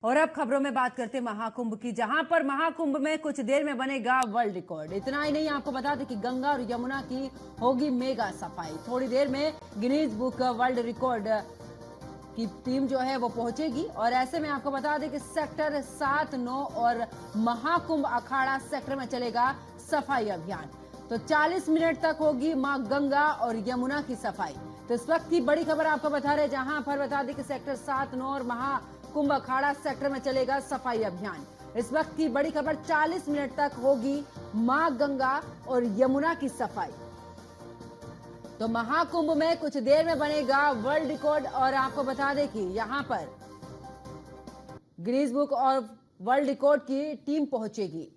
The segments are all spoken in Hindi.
और अब खबरों में बात करते हैं महाकुंभ की, जहां पर महाकुंभ में कुछ देर में बनेगा वर्ल्ड रिकॉर्ड। इतना ही नहीं, आपको बता दें कि गंगा और यमुना की होगी मेगा सफाई। थोड़ी देर में गिनीज बुक वर्ल्ड रिकॉर्ड की टीम जो है वो पहुंचेगी। और ऐसे में आपको बता दें कि सेक्टर 7, 9 और महाकुंभ अखाड़ा सेक्टर में चलेगा सफाई अभियान। तो 40 मिनट तक होगी मां गंगा और यमुना की सफाई। तो इस वक्त की बड़ी खबर आपको बता रहे, जहां पर बता दें कि सेक्टर 7, 9 और महाकुंभ अखाड़ा सेक्टर में चलेगा सफाई अभियान। इस वक्त की बड़ी खबर, 40 मिनट तक होगी मां गंगा और यमुना की सफाई। तो महाकुंभ में कुछ देर में बनेगा वर्ल्ड रिकॉर्ड। और आपको बता दें कि यहां पर गिनीज बुक और वर्ल्ड रिकॉर्ड की टीम पहुंचेगी।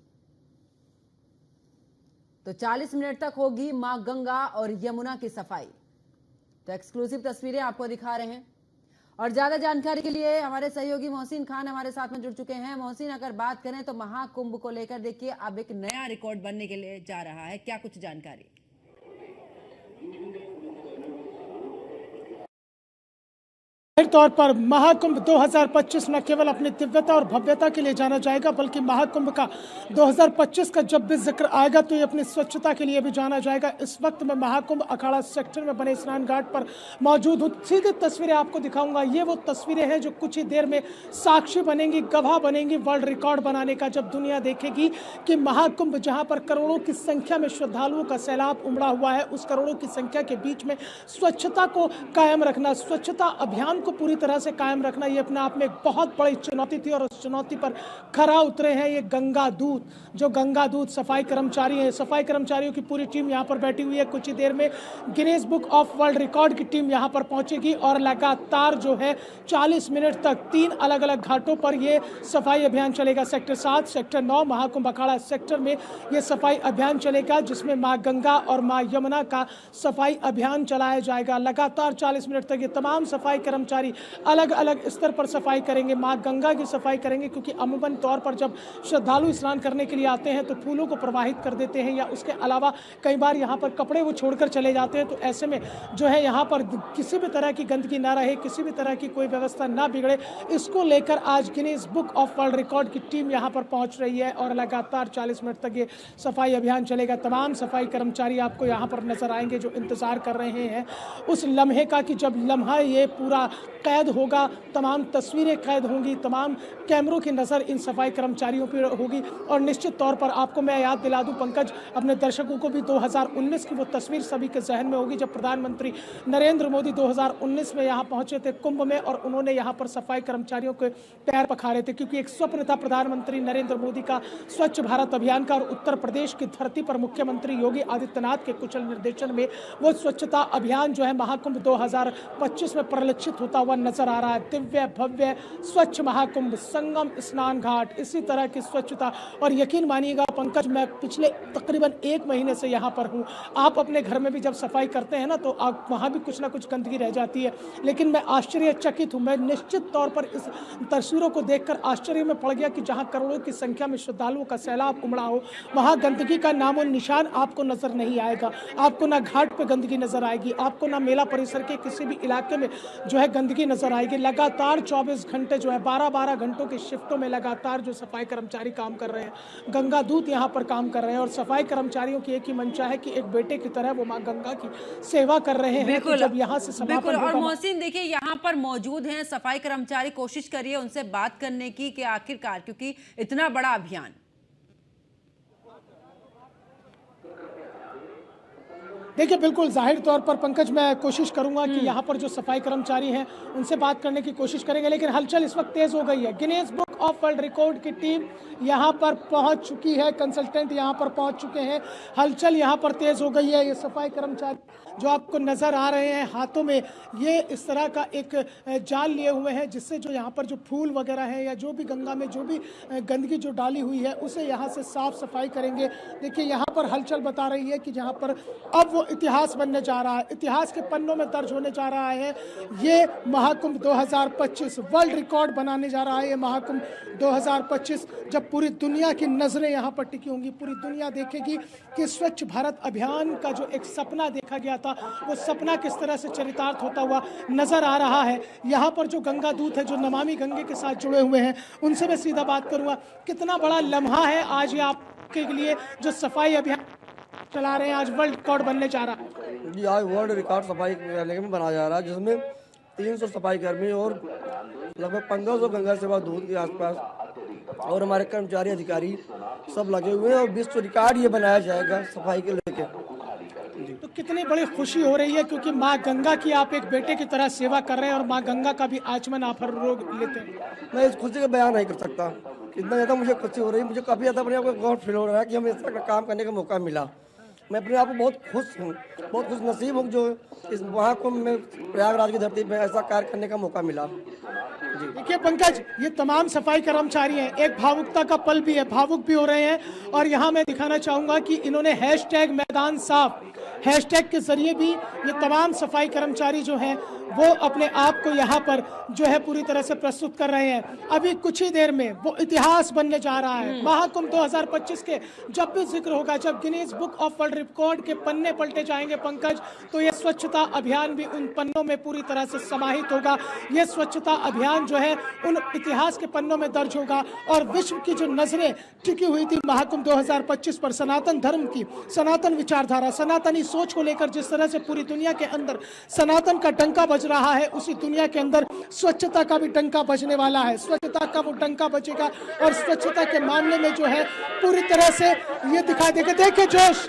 तो 40 मिनट तक होगी मां गंगा और यमुना की सफाई। तो एक्सक्लूसिव तस्वीरें आपको दिखा रहे हैं। और ज्यादा जानकारी के लिए हमारे सहयोगी मोहसिन खान हमारे साथ में जुड़ चुके हैं। मोहसिन, अगर बात करें तो महाकुंभ को लेकर देखिए अब एक नया रिकॉर्ड बनने के लिए जा रहा है, क्या कुछ जानकारी? तौर पर महाकुंभ 2025 न केवल अपनी दिव्यता और भव्यता के लिए जाना जाएगा, बल्कि महाकुंभ का 2025 का जब भी जिक्र आएगा तो ये अपनी स्वच्छता के लिए भी जाना जाएगा। इस वक्त मैं महाकुंभ अखाड़ा सेक्टर में बने स्नान घाट पर मौजूद हूँ। सीधी तस्वीरें आपको दिखाऊंगा। ये वो तस्वीरें हैं जो कुछ ही देर में साक्षी बनेंगी, गवाह बनेंगी वर्ल्ड रिकॉर्ड बनाने का, जब दुनिया देखेगी कि महाकुंभ जहाँ पर करोड़ों की संख्या में श्रद्धालुओं का सैलाब उमड़ा हुआ है, उस करोड़ों की संख्या के बीच में स्वच्छता को कायम रखना, स्वच्छता अभियान को पूरी तरह से कायम रखना, ये अपने आप में एक बहुत बड़ी चुनौती थी। और उस चुनौती पर खरा उतरे हैं ये गंगा दूत, जो गंगा दूत सफाई कर्मचारी हैं। सफाई कर्मचारियों की पूरी टीम यहाँ पर बैठी हुई है। कुछ ही देर में Guinness book of world record की टीम यहाँ पर पहुंचेगी और लगातार जो है 40 मिनट तक 3 अलग अलग घाटों पर ये सफाई अभियान चलेगा। सेक्टर 7, सेक्टर 9 महाकुंभ अखाड़ा सेक्टर में ये सफाई अभियान चलेगा, जिसमें माँ गंगा और माँ यमुना का सफाई अभियान चलाया जाएगा। लगातार 40 मिनट तक ये तमाम सफाई कर्मचारी अलग अलग स्तर पर सफाई करेंगे। मां गंगा की सफाई करेंगे, क्योंकि अमूमन तौर पर जब श्रद्धालु स्नान करने के लिए आते हैं तो फूलों को प्रवाहित कर देते हैं, या उसके अलावा कई बार यहाँ पर कपड़े वो छोड़कर चले जाते हैं। तो ऐसे में जो है यहाँ पर किसी भी तरह की गंदगी ना रहे, किसी भी तरह की कोई व्यवस्था ना बिगड़े, इसको लेकर आज Guinness book of world record की टीम यहाँ पर पहुँच रही है। और लगातार 40 मिनट तक ये सफाई अभियान चलेगा। तमाम सफाई कर्मचारी आपको यहाँ पर नजर आएंगे जो इंतजार कर रहे हैं उस लम्हे का, कि जब लम्हा ये पूरा कैद होगा, तमाम तस्वीरें कैद होंगी, तमाम कैमरों की नज़र इन सफाई कर्मचारियों पर होगी। और निश्चित तौर पर आपको मैं याद दिला दूं पंकज, अपने दर्शकों को भी 2019 की वो तस्वीर सभी के जहन में होगी, जब प्रधानमंत्री नरेंद्र मोदी 2019 में यहाँ पहुंचे थे कुंभ में, और उन्होंने यहाँ पर सफाई कर्मचारियों के पैर पखारे थे, क्योंकि एक स्वप्न था प्रधानमंत्री नरेंद्र मोदी का स्वच्छ भारत अभियान का। और उत्तर प्रदेश की धरती पर मुख्यमंत्री योगी आदित्यनाथ के कुशल निर्देशन में वो स्वच्छता अभियान जो है महाकुंभ 2025 में परिलक्षित होता हुआ नजर आ रहा है। दिव्य भव्य स्वच्छ महाकुंभ, संगम स्नान घाट, इसी तरह की स्वच्छता। और यकीन मानिएगा पंकज, मैं पिछले तकरीबन 1 महीने से यहाँ पर हूँ। आप अपने घर में भी जब सफाई करते हैं ना, तो आप वहाँ भी कुछ ना कुछ गंदगी रह जाती है, लेकिन मैं आश्चर्यचकित हूँ। मैं निश्चित तौर पर इस तस्वीरों को देखकर आश्चर्य में पड़ गया कि जहाँ करोड़ों की संख्या में श्रद्धालुओं का सैलाब उमड़ा हो, वहाँ गंदगी का नामो निशान आपको नजर नहीं आएगा। आपको ना घाट पे गंदगी नजर आएगी, आपको ना मेला परिसर के किसी भी इलाके में जो है गंदगी नजर आएगी। लगातार 24 घंटे जो है 12-12 घंटों के शिफ्टों में लगातार जो सफाई कर्मचारी काम कर रहे हैं, गंगा दूत यहाँ पर काम कर रहे हैं। और सफाई कर्मचारियों की एक ही मंशा है कि एक बेटे की तरह वो माँ गंगा की सेवा कर रहे हैं। तो जब यहाँ से समापन और मोहसिन देखिए, यहाँ पर मौजूद हैं सफाई कर्मचारी, कोशिश करिए उनसे बात करने की कि आखिरकार, क्योंकि इतना बड़ा अभियान। देखिए, बिल्कुल जाहिर तौर पर पंकज, मैं कोशिश करूंगा कि यहाँ पर जो सफाई कर्मचारी हैं उनसे बात करने की कोशिश करेंगे, लेकिन हलचल इस वक्त तेज हो गई है। Guinness book of world record की टीम यहाँ पर पहुँच चुकी है, कंसल्टेंट यहाँ पर पहुँच चुके हैं, हलचल यहाँ पर तेज हो गई है। ये सफाई कर्मचारी जो आपको नज़र आ रहे हैं, हाथों में ये इस तरह का एक जाल लिए हुए हैं, जिससे जो यहाँ पर जो फूल वगैरह है या जो भी गंगा में जो भी गंदगी जो डाली हुई है उसे यहाँ से साफ सफाई करेंगे। देखिए, यहाँ पर हलचल बता रही है कि जहाँ पर अब वो इतिहास बनने जा रहा है, इतिहास के पन्नों में दर्ज होने जा रहा है। ये महाकुंभ 2025 वर्ल्ड रिकॉर्ड बनाने जा रहा है। ये महाकुंभ 2025 जब पूरी दुनिया की नज़रें यहाँ पर टिकी होंगी, पूरी दुनिया देखेगी कि स्वच्छ भारत अभियान का जो एक सपना देखा गया था वो सपना किस तरह से चरितार्थ होता हुआ नज़र आ रहा है। यहाँ पर जो गंगा दूत है, जो नमामि गंगे के साथ जुड़े हुए हैं, उनसे मैं सीधा बात करूँगा। कितना बड़ा लम्हा है आज ये आपके लिए जो सफाई अभियान चला रहे हैं, आज वर्ल्ड रिकॉर्ड बनने जा रहा है? जी, आज वर्ल्ड रिकॉर्ड सफाई में बनाया जा रहा है, जिसमें 300 सफाई कर्मी और लगभग 1500 गंगा सेवा दूत के आसपास और हमारे कर्मचारी अधिकारी सब लगे हुए हैं और विश्व रिकॉर्ड ये बनाया जाएगा सफाई के लेके। तो कितनी बड़ी खुशी हो रही है, क्योंकि माँ गंगा की आप एक बेटे की तरह सेवा कर रहे हैं और माँ गंगा का भी आचमन आप हर रोज लेते हैं। मैं इस खुशी का बयान नहीं कर सकता, इतना ज़्यादा मुझे खुशी हो रही है। मुझे काफ़ी ज़्यादा अपने आप को गौरव फील हो रहा है कि हमें इस तरह का काम करने का मौका मिला। मैं अपने आप को बहुत खुश हूँ, बहुत खुश नसीब हूँ जो इस महाकुंभ में प्रयागराज की धरती पर ऐसा कार्य करने का मौका मिला। जी देखिए पंकज, ये तमाम सफाई कर्मचारी हैं, एक भावुकता का पल भी है, भावुक भी हो रहे हैं। और यहाँ मैं दिखाना चाहूँगा कि इन्होंने हैशटैग मैदान साफ हैशटैग के जरिए भी ये तमाम सफाई कर्मचारी जो हैं वो अपने आप को यहाँ पर जो है पूरी तरह से प्रस्तुत कर रहे हैं। अभी कुछ ही देर में वो इतिहास बनने जा रहा है। महाकुंभ 2025 के जब भी जिक्र होगा, जब Guinness book of world record के पन्ने पलटे जाएंगे पंकज, तो ये स्वच्छता अभियान भी उन पन्नों में पूरी तरह से समाहित होगा। ये स्वच्छता अभियान जो है उन इतिहास के पन्नों में दर्ज होगा। और विश्व की जो नजरें टिकी हुई थी महाकुंभ 2025 पर, सनातन धर्म की, सनातन विचारधारा, सनातनी सोच को लेकर जिस तरह से पूरी दुनिया के अंदर सनातन का डंका बज रहा है, उसी दुनिया के अंदर स्वच्छता का भी डंका बजने वाला है। स्वच्छता का वो डंका बजेगा और स्वच्छता के मामले में जो है पूरी तरह से ये दिखाई देगा। देखिए जोश,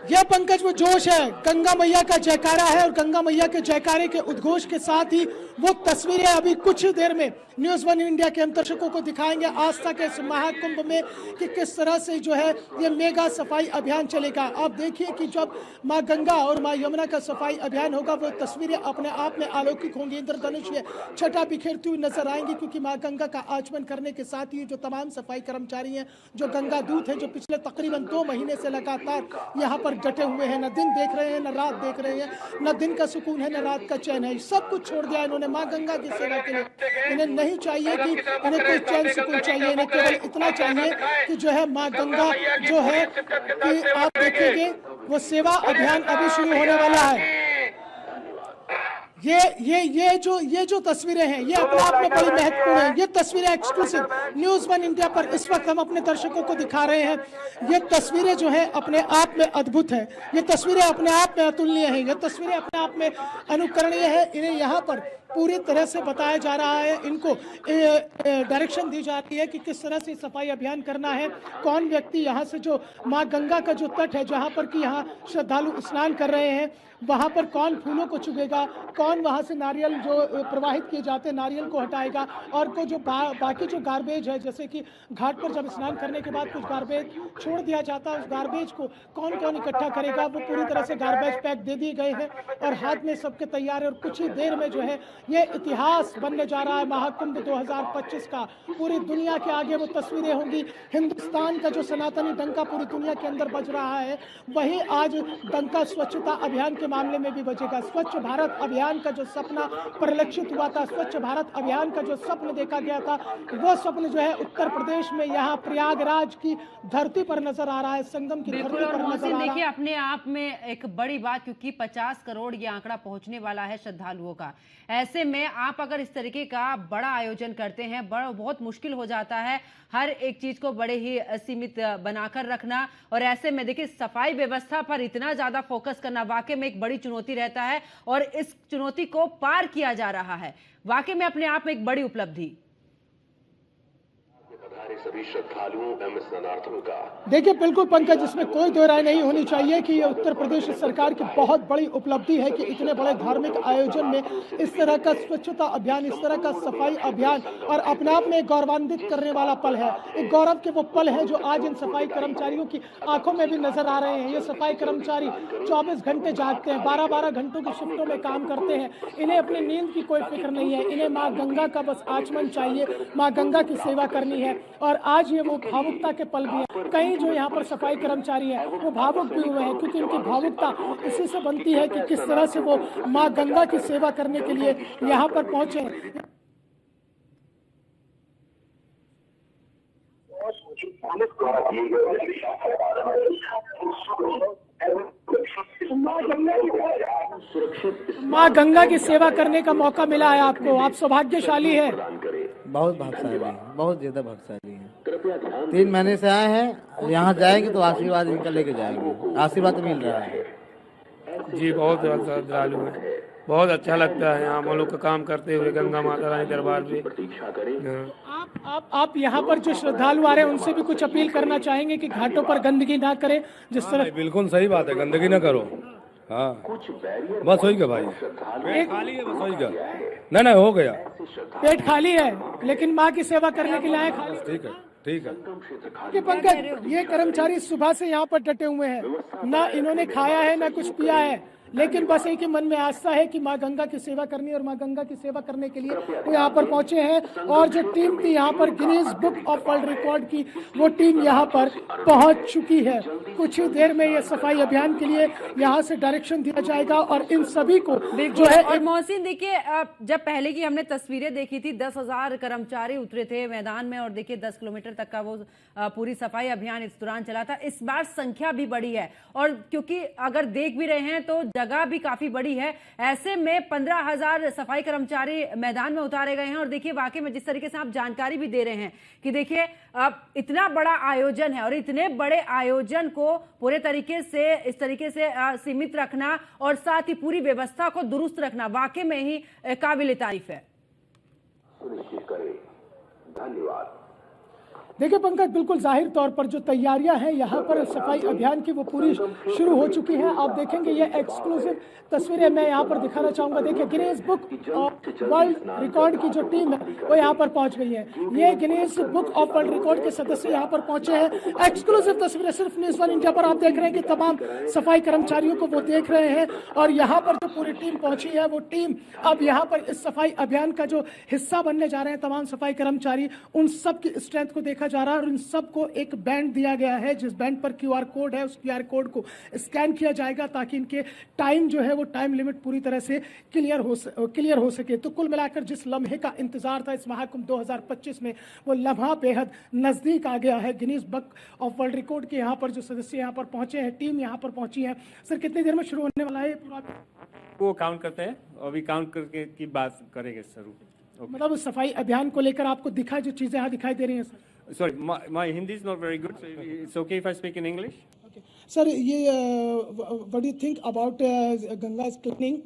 ये पंकज वो जोश है, गंगा मैया का जयकारा है। और गंगा मैया के जयकारे के उद्घोष के साथ ही वो तस्वीरें अभी कुछ ही देर में न्यूज़ 1 इंडिया के हम दर्शकों को दिखाएंगे आस्था के इस महाकुंभ में कि किस तरह से जो है ये मेगा सफाई अभियान चलेगा। आप देखिए कि जब माँ गंगा और माँ यमुना का सफाई अभियान होगा, वो तस्वीरें अपने आप में अलौकिक होंगी, इंद्रधनुष छटा बिखेरती हुई नजर आएंगी, क्योंकि माँ गंगा का आचमन करने के साथ ही जो तमाम सफाई कर्मचारी हैं, जो गंगा दूत हैं, जो पिछले तकरीबन 2 महीने से लगातार यहाँ पर डटे हुए हैं, न दिन देख रहे हैं न रात देख रहे हैं, न दिन का सुकून है न रात का चैन है, सब कुछ छोड़ दिया इन्होंने माँ गंगा की सेवा के लिए। इन्हें नहीं चाहिए कि इन्हें कोई चैन सुकून चाहिए, इन्हें केवल इतना चाहिए कि जो है माँ गंगा जो है कि आप देखेंगे वो सेवा अभियान अभी शुरू होने वाला है। ये जो तस्वीरें हैं ये अपने आप में बड़ी महत्वपूर्ण है। ये तस्वीरें एक्सक्लूसिव न्यूज़ 1 इंडिया पर इस वक्त हम अपने दर्शकों को दिखा रहे हैं। ये तस्वीरें जो है अपने आप में अद्भुत है, ये तस्वीरें अपने आप में अतुलनीय है, ये तस्वीरें अपने आप में अनुकरणीय है। इन्हें यहाँ पर पूरी तरह से बताया जा रहा है, इनको डायरेक्शन दी जाती है कि किस तरह से सफाई अभियान करना है। कौन व्यक्ति यहाँ से जो माँ गंगा का जो तट है, जहाँ पर कि यहाँ श्रद्धालु स्नान कर रहे हैं, वहाँ पर कौन फूलों को चुगेगा, कौन वहाँ से नारियल जो प्रवाहित किए जाते हैं नारियल को हटाएगा, और को जो बाकी जो गार्बेज है, जैसे कि घाट पर जब स्नान करने के बाद कुछ गार्बेज छोड़ दिया जाता है, उस गार्बेज को कौन कौन इकट्ठा करेगा। वो पूरी तरह से गार्बेज पैक दे दिए गए हैं और हाथ में सबके तैयार है। और कुछ ही देर में जो है ये इतिहास बनने जा रहा है महाकुंभ 2025 का। पूरी दुनिया के आगे वो तस्वीरें होंगी। हिंदुस्तान का जो सनातनी डंका पूरी दुनिया के अंदर बज रहा है, वही आज डंका स्वच्छता अभियान के मामले में भी बजेगा। स्वच्छ भारत अभियान का जो सपना परिलक्षित हुआ था, स्वच्छ भारत अभियान का जो स्वप्न देखा गया था, वो स्वप्न जो है उत्तर प्रदेश में यहाँ प्रयागराज की धरती पर नजर आ रहा है, संगम की धरती पर नजर आ रहा है। देखिए अपने आप में एक बड़ी बात, क्योंकि 50 करोड़ ये आंकड़ा पहुंचने वाला है श्रद्धालुओं का। ऐसे में आप अगर इस तरीके का बड़ा आयोजन करते हैं, बहुत मुश्किल हो जाता है हर एक चीज को बड़े ही सीमित बनाकर रखना। और ऐसे में देखिए सफाई व्यवस्था पर इतना ज्यादा फोकस करना वाकई में एक बड़ी चुनौती रहता है, और इस चुनौती को पार किया जा रहा है, वाकई में अपने आप में एक बड़ी उपलब्धि। सभी श्रद्धालुओं एवं स्नानार्थियों का देखिए बिल्कुल पंकज, इसमें कोई दो राय नहीं होनी चाहिए कि ये उत्तर प्रदेश सरकार की बहुत बड़ी उपलब्धि है कि इतने बड़े धार्मिक आयोजन में इस तरह का स्वच्छता अभियान, इस तरह का सफाई अभियान, और अपने आप में गौरवान्वित करने वाला पल है। एक गौरव के वो पल है जो आज इन सफाई कर्मचारियों की आंखों में भी नजर आ रहे हैं। ये सफाई कर्मचारी 24 घंटे जागते हैं, 12-12 घंटों की शिफ्टों में काम करते हैं। इन्हें अपनी नींद की कोई फिक्र नहीं है, इन्हें माँ गंगा का बस आचमन चाहिए, माँ गंगा की सेवा करनी है। और आज ये वो भावुकता के पल भी है। कई जो यहाँ पर सफाई कर्मचारी हैं वो भावुक भी हुए हैं, क्योंकि उनकी भावुकता इसी से बनती है कि किस तरह से वो माँ गंगा की सेवा करने के लिए यहाँ पर पहुंचे। माँ गंगा की सेवा करने का मौका मिला है आपको, आप सौभाग्यशाली है। बहुत भाग्यशाली है, बहुत ज्यादा भाग्यशाली है। 3 महीने से आए हैं, यहाँ जाएंगे तो आशीर्वाद इनका लेके जाएंगे, आशीर्वाद मिल रहा है जी। बहुत श्रद्धालु है, बहुत अच्छा लगता है यहाँ हम लोग का काम करते हुए गंगा माता रानी दरबार में। आप यहाँ पर जो श्रद्धालु आ रहे हैं उनसे भी कुछ अपील करना चाहेंगे कि घाटों पर गंदगी ना करें, जिस तरह। बिल्कुल सही बात है, गंदगी ना करो। हाँ बस होई गया भाई, पेट खाली है, बस होई गया। ना हो गया, पेट खाली है लेकिन माँ की सेवा करने के लिए आए। ठीक है ठीक है। कि पंकज, ये कर्मचारी सुबह से यहाँ पर डटे हुए हैं, ना इन्होंने खाया है ना कुछ पिया है, लेकिन बस एक ही मन में आस्था है कि माँ गंगा की सेवा करनी है और माँ गंगा की सेवा करने के लिए वो यहाँ पर पहुंचे हैं। और जो टीम थी यहाँ पर Guinness book of world record की, वो टीम यहाँ पर पहुंच चुकी है। कुछ ही देर में ये सफाई अभियान के लिए यहाँ से डायरेक्शन दिया जाएगा और इन सभी को जो है। और मोहसिन देखिए, जब पहले की हमने तस्वीरें देखी थी 10,000 कर्मचारी उतरे थे मैदान में और देखिए 10 किलोमीटर तक का वो पूरी सफाई अभियान इस दौरान चला था। इस बार संख्या भी बड़ी है और क्योंकि अगर देख भी रहे हैं तो जगह भी काफी बड़ी है, ऐसे में 15,000 सफाई कर्मचारी मैदान में उतारे गए हैं। और देखिए वाकई में जिस तरीके से आप जानकारी भी दे रहे हैं कि देखिए अब इतना बड़ा आयोजन है और इतने बड़े आयोजन को पूरे तरीके से इस तरीके से सीमित रखना और साथ ही पूरी व्यवस्था को दुरुस्त रखना वाकई में ही काबिल तारीफ है। सुनिश्चित करें। धन्यवाद। देखिए पंकज, बिल्कुल जाहिर तौर पर जो तैयारियां हैं यहाँ पर सफाई अभियान की वो पूरी शुरू हो चुकी हैं। आप देखेंगे ये एक्सक्लूसिव तस्वीरें मैं यहाँ पर दिखाना चाहूंगा। देखिए Guinness book of world record की जो टीम है वो यहाँ पर पहुंच गई है। ये Guinness book of world record के सदस्य यहाँ पर पहुंचे हैं। एक्सक्लूसिव तस्वीरें सिर्फ न्यूज़ 1 इंडिया पर आप देख रहे हैं कि तमाम सफाई कर्मचारियों को वो देख रहे हैं और यहाँ पर जो पूरी टीम पहुंची है वो टीम अब यहाँ पर इस सफाई अभियान का जो हिस्सा बनने जा रहे हैं। तमाम सफाई कर्मचारी, उन सब की स्ट्रेंथ को देखा जा रहा है और इन सबको एक बैंड दिया गया है जिस बैंड पर QR कोड है, उस QR कोड को स्कैन किया जाएगा ताकि इनके टाइम जो है वो टाइम लिमिट पूरी तरह से क्लियर हो सके। तो कुल मिलाकर जिस लम्हे का इंतजार था इस महाकुंभ 2025 में, वो लम्हा बेहद नजदीक आ गया है। Guinness book of world record के यहाँ पर जो सदस्य यहाँ पर पहुंचे हैं, टीम यहाँ पर पहुंची है। सर कितनी देर में शुरू होने वाला है पूरा? वो काउंट करते हैं, अभी काउंट करके की बात करेंगे सर। मतलब उस सफाई अभियान को लेकर आपको दिखा जो चीजें यहाँ दिखाई दे रही हैं sir? Sorry, my Hindi is not very good, so it's okay if I speak in English? Okay. Sir, what do you think about Ganga's cleaning?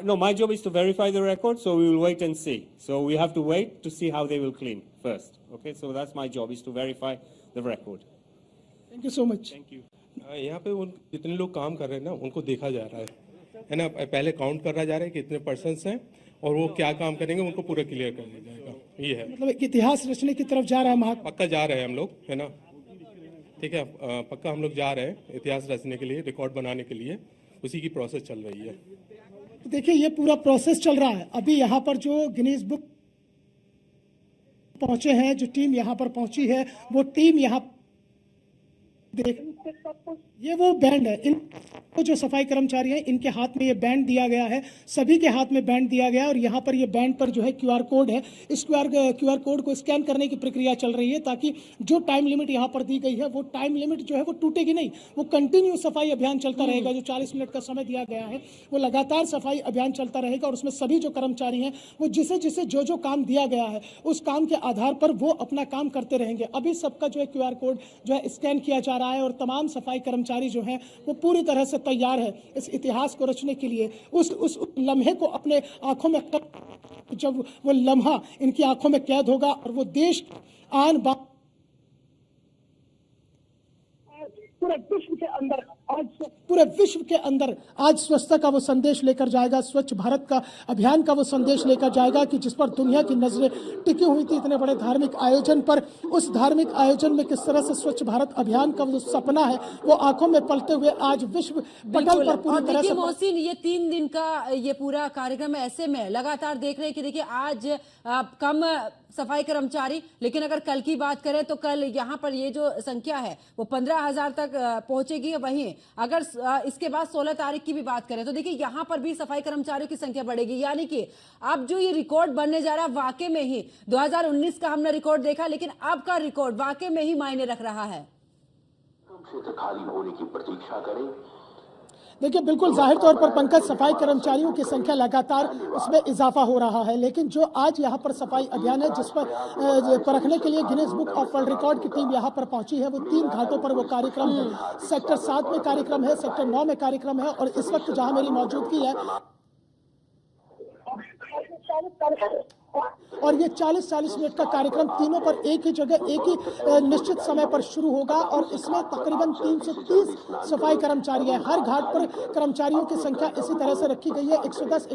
No, my job is to verify the record, so we will wait and see. So we have to wait to see how they will clean first. Okay, so that's my job, is to verify the record. Thank you so much. Thank you. यहाँ पे जितने लोग काम कर रहे हैं ना उनको देखा जा रहा है ना। पहले काउंट करा जा रहा है कि कितने पर्सन्स हैं और वो क्या काम करेंगे, उनको पूरा क्लियर कर दिया जाएगा। ये है, मतलब एक इतिहास रचने की तरफ जा रहा है महाकुंभ। पक्का जा रहे हैं हम लोग, है ना। ठीक है, पक्का हम लोग जा रहे हैं इतिहास रचने के लिए, रिकॉर्ड बनाने के लिए, उसी की प्रोसेस चल रही है। तो देखिए ये पूरा प्रोसेस चल रहा है। अभी यहाँ पर जो गिनीज बुक पहुंचे हैं, जो टीम यहाँ पर पहुंची है, वो टीम यहाँ देख, ये वो बैंड है। इन जो सफाई कर्मचारी हैं इनके हाथ में ये बैंड दिया गया है, सभी के हाथ में बैंड दिया गया है और यहाँ पर ये बैंड पर जो है QR कोड है। इस QR कोड को स्कैन करने की प्रक्रिया चल रही है ताकि जो टाइम लिमिट यहाँ पर दी गई है वो टाइम लिमिट जो है वो टूटेगी नहीं, वो कंटिन्यू सफाई अभियान चलता रहेगा। जो 40 मिनट का समय दिया गया है वो लगातार सफाई अभियान चलता रहेगा और उसमें सभी जो कर्मचारी हैं वो जिसे जिसे जो काम दिया गया है उस काम के आधार पर वो अपना काम करते रहेंगे। अभी सबका जो है QR कोड जो है स्कैन किया जा रहा है और तमाम सफाई कर्मचारी जो हैं वो पूरी तरह से तैयार है इस इतिहास को रचने के लिए। उस लम्हे को अपने आंखों में, जब वो लम्हा इनकी आंखों में कैद होगा और वो देश आन बान पूरे विश्व के अंदर आज पूरे विश्व के अंदर आज स्वच्छता का वो संदेश लेकर जाएगा, स्वच्छ भारत का अभियान का वो संदेश लेकर जाएगा कि जिस पर दुनिया की नजरें टिकी हुई थी इतने बड़े धार्मिक आयोजन पर। उस धार्मिक आयोजन में किस तरह से स्वच्छ भारत अभियान का वो सपना है वो आंखों में पलते हुए आज विश्व पटल पर पूरी तरह से। मोहसिन, ये 3 दिन का ये पूरा कार्यक्रम ऐसे में लगातार देख रहे हैं कि देखिए आज कम सफाई कर्मचारी, लेकिन अगर कल की बात करें तो कल यहाँ पर ये जो संख्या है वो 15,000 तक पहुंचेगी। वहीं अगर इसके बाद 16 तारीख की भी बात करें तो देखिए यहाँ पर भी सफाई कर्मचारियों की संख्या बढ़ेगी। यानी कि अब जो ये रिकॉर्ड बनने जा रहा है वाकई में ही 2019 का हमने रिकॉर्ड देखा, लेकिन अब का रिकॉर्ड वाकई में ही मायने रख रहा है। क्षेत्र खाली होने की प्रतीक्षा करें। देखिए बिल्कुल जाहिर तौर पर पंकज, सफाई कर्मचारियों की संख्या लगातार उसमें इजाफा हो रहा है, लेकिन जो आज यहाँ पर सफाई अभियान है जिस पर परखने के लिए Guinness book of world record की टीम यहाँ पर पहुंची है, वो 3 घाटों पर वो कार्यक्रम है। सेक्टर 7 में कार्यक्रम है, सेक्टर 9 में कार्यक्रम है और इस वक्त जहाँ मेरी मौजूदगी है और ये 40-40 मिनट का कार्यक्रम तीनों पर एक ही जगह एक ही निश्चित समय पर शुरू होगा और इसमें तकरीबन 330 सफाई कर्मचारी हैं। हर घाट पर कर्मचारियों की संख्या इसी तरह से रखी गई है, 110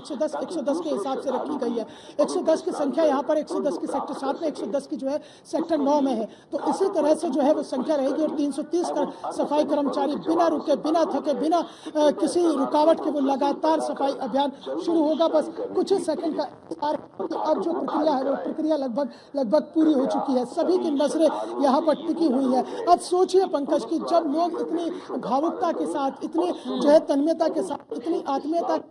के हिसाब से रखी गई है। 110 की संख्या यहाँ पर 110 की सेक्टर 7 में, 110 की जो है सेक्टर 9 में है, तो इसी तरह से जो है वो संख्या रहेगी और 330 का सफाई कर्मचारी बिना रुके, बिना थके, बिना किसी रुकावट के वो लगातार सफाई अभियान शुरू होगा। बस कुछ ही सेकंड का अब जो प्रक्रिया है वो प्रक्रिया लगभग पूरी हो चुकी है। सभी की नजरें यहाँ पर टिकी हुई है। अब सोचिए पंकज कि जब लोग इतनी भावुकता के साथ, इतनी जो है तन्मयता के साथ, इतनी आत्मीयता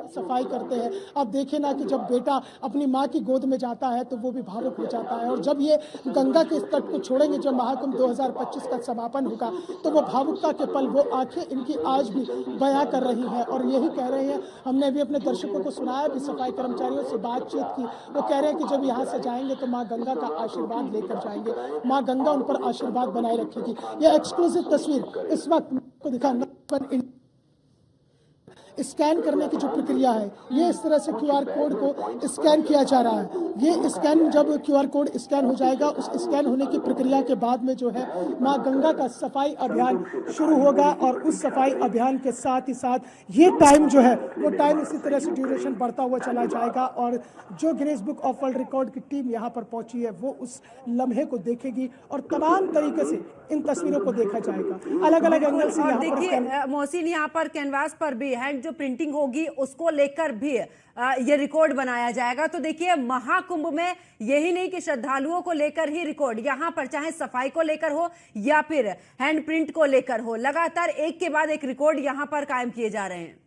सफाई करते हैं, अब देखे ना कि जब बेटा अपनी माँ की गोद में जाता है तो वो भी भावुक हो जाता है और जब ये गंगा के तट को छोड़ेंगे, जब महाकुंभ 2025 का समापन होगा तो वो भावुकता के पल, वो आंखें इनकी आज भी बयां कर रही हैं और यही कह रहे हैं। हमने भी अपने दर्शकों को सुनाया भी, सफाई कर्मचारियों से बातचीत की, वो कह रहे हैं कि जब यहाँ से जाएंगे तो माँ गंगा का आशीर्वाद लेकर जाएंगे, माँ गंगा उन पर आशीर्वाद बनाए रखेगी। यह एक्सक्लूसिव तस्वीर इस वक्त को दिखा स्कैन करने की जो प्रक्रिया है, ये इस तरह से QR कोड को स्कैन किया जा रहा है। ये स्कैन जब QR कोड स्कैन हो जाएगा, उस स्कैन होने की प्रक्रिया के बाद में जो है माँ गंगा का सफाई अभियान शुरू होगा और उस सफाई अभियान के साथ ही साथ ये टाइम जो है वो टाइम इसी तरह से ड्यूरेशन बढ़ता हुआ चला जाएगा और जो Guinness book of world record की टीम यहाँ पर पहुंची है वो उस लम्हे को देखेगी और तमाम तरीके से इन तस्वीरों को देखा जाएगा, अलग अलग एंगल से। देखिए मोहसिन, यहाँ पर कैनवास पर भी हैंड जो प्रिंटिंग होगी उसको लेकर भी ये रिकॉर्ड बनाया जाएगा। तो देखिए महाकुंभ में यही नहीं कि श्रद्धालुओं को लेकर ही रिकॉर्ड, यहाँ पर चाहे सफाई को लेकर हो या फिर हैंड प्रिंट को लेकर हो, लगातार एक के बाद एक रिकॉर्ड यहाँ पर कायम किए जा रहे हैं।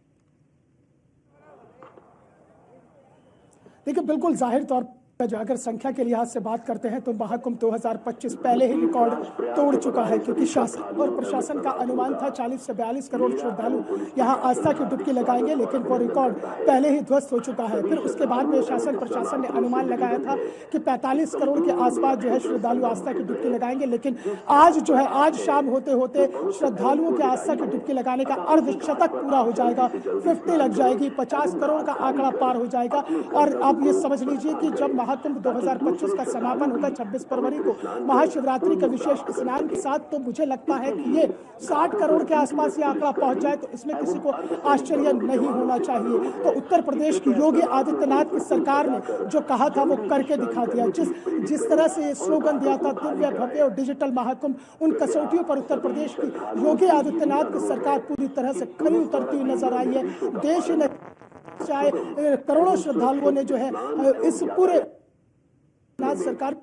देखिए बिल्कुल जाहिर तौर जो अगर संख्या के लिहाज से बात करते हैं तो महाकुंभ 2025 पहले ही रिकॉर्ड तोड़ चुका है, क्योंकि शासन और प्रशासन का अनुमान था 40 से 42 करोड़ श्रद्धालु यहाँ आस्था की डुबकी लगाएंगे, लेकिन वो रिकॉर्ड पहले ही ध्वस्त हो चुका है। फिर उसके बाद में शासन प्रशासन ने अनुमान लगाया था कि 45 करोड़ के आसपास जो है श्रद्धालु आस्था की डुबकी लगाएंगे, लेकिन आज जो है आज शाम होते होते श्रद्धालुओं के आस्था की डुबकी लगाने का अर्धशतक पूरा हो जाएगा, 50 लग जाएगी, 50 करोड़ का आंकड़ा पार हो जाएगा। और आप ये समझ लीजिए कि जब महाकुंभ 2025 का समापन होगा 26 फरवरी को महाशिवरात्रि के विशेष स्नान के साथ, तो मुझे लगता है कि ये 60 करोड़ के आसपास ये आंकड़ा पहुंच जाए तो इसमें किसी को आश्चर्य नहीं होना चाहिए। तो उत्तर प्रदेश की योगी आदित्यनाथ की सरकार ने जो कहा था वो करके दिखा दिया। जिस तरह से ये स्लोगन दिया था दिव्य भव्य और डिजिटल महाकुंभ, उन कसौटियों पर उत्तर प्रदेश की योगी आदित्यनाथ की सरकार पूरी तरह से खरी उतरती हुई नजर आई है। देश ने चाहे करोड़ों श्रद्धालुओं ने जो है इस पूरे सरकार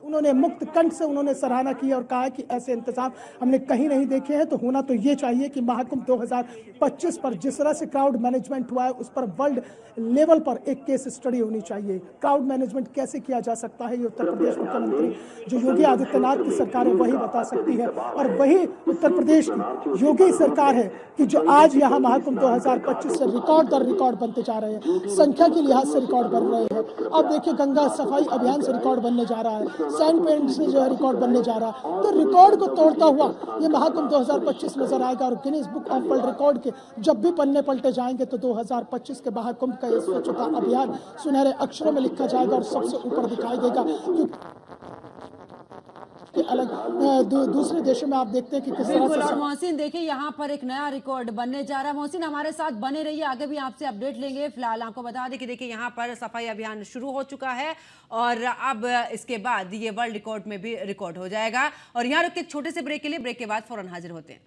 उन्होंने मुक्त कंठ से उन्होंने सराहना की और कहा कि ऐसे इंतजाम हमने कहीं नहीं देखे हैं। तो होना तो ये चाहिए कि महाकुंभ 2025 पर जिस तरह से क्राउड मैनेजमेंट हुआ है उस पर वर्ल्ड लेवल पर एक केस स्टडी होनी चाहिए। क्राउड मैनेजमेंट कैसे किया जा सकता है ये उत्तर प्रदेश मुख्यमंत्री जो योगी आदित्यनाथ की सरकार है वही बता सकती है, और वही उत्तर प्रदेश की योगी सरकार है कि जो आज यहाँ महाकुंभ 2025 से रिकॉर्ड दर रिकॉर्ड बनते जा रहे हैं, संख्या के लिहाज से रिकॉर्ड बन रहे हैं। अब देखिए गंगा सफाई अभियान से रिकॉर्ड बनने जा रहा है, सैंड पेंट से जो है रिकॉर्ड बनने जा रहा है, तो रिकॉर्ड को तोड़ता हुआ ये महाकुंभ 2025 नजर आएगा। और Guinness book of world record के जब भी पन्ने पलटे जाएंगे तो 2025 के महाकुंभ का ये स्वच्छता अभियान सुनहरे अक्षरों में लिखा जाएगा और सबसे ऊपर दिखाई देगा। के अलग दूसरे देशों में आप देखते हैं कि किस तरह बिल्कुल। और से मोहसिन देखिए यहाँ पर एक नया रिकॉर्ड बनने जा रहा है। मोहसिन हमारे साथ बने रहिए, आगे भी आपसे अपडेट लेंगे। फिलहाल आपको बता दें कि देखिए यहाँ पर सफाई अभियान शुरू हो चुका है और अब इसके बाद ये वर्ल्ड रिकॉर्ड में भी रिकॉर्ड हो जाएगा। और यहाँ रुक के एक छोटे से ब्रेक के लिए, ब्रेक के बाद फौरन हाजिर होते हैं।